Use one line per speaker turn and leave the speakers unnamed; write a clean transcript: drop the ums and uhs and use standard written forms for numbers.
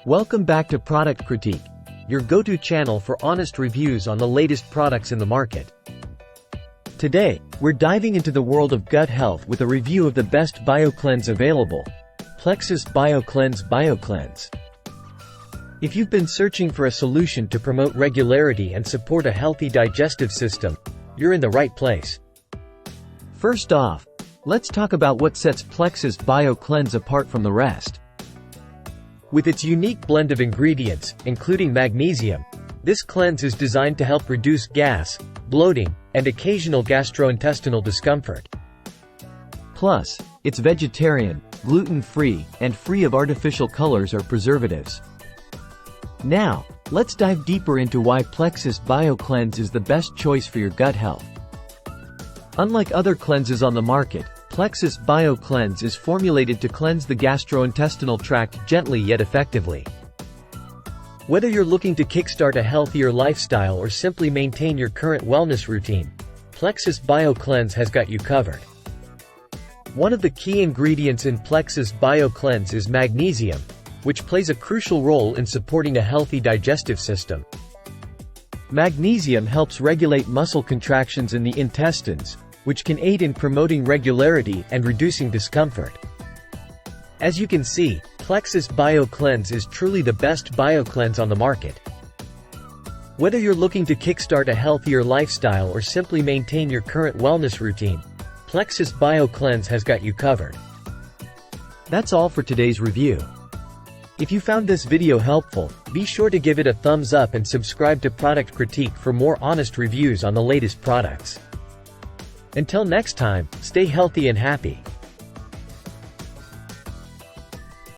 Welcome back to Product Critique, your go-to channel for honest reviews on the latest products in the market. Today, we're diving into the world of gut health with a review of the best BioCleanse available, Plexus BioCleanse. If you've been searching for a solution to promote regularity and support a healthy digestive system, you're in the right place. First off, let's talk about what sets Plexus BioCleanse apart from the rest. With its unique blend of ingredients, including magnesium, this cleanse is designed to help reduce gas, bloating, and occasional gastrointestinal discomfort. Plus, it's vegetarian, gluten-free, and free of artificial colors or preservatives. Now, let's dive deeper into why Plexus BioCleanse is the best choice for your gut health. Unlike other cleanses on the market, Plexus BioCleanse is formulated to cleanse the gastrointestinal tract gently yet effectively. Whether you're looking to kickstart a healthier lifestyle or simply maintain your current wellness routine, Plexus BioCleanse has got you covered. One of the key ingredients in Plexus BioCleanse is magnesium, which plays a crucial role in supporting a healthy digestive system. Magnesium helps regulate muscle contractions in the intestines, which can aid in promoting regularity and reducing discomfort. As you can see, Plexus BioCleanse is truly the best BioCleanse on the market. Whether you're looking to kickstart a healthier lifestyle or simply maintain your current wellness routine, Plexus BioCleanse has got you covered. That's all for today's review. If you found this video helpful, be sure to give it a thumbs up and subscribe to Product Critique for more honest reviews on the latest products. Until next time, stay healthy and happy.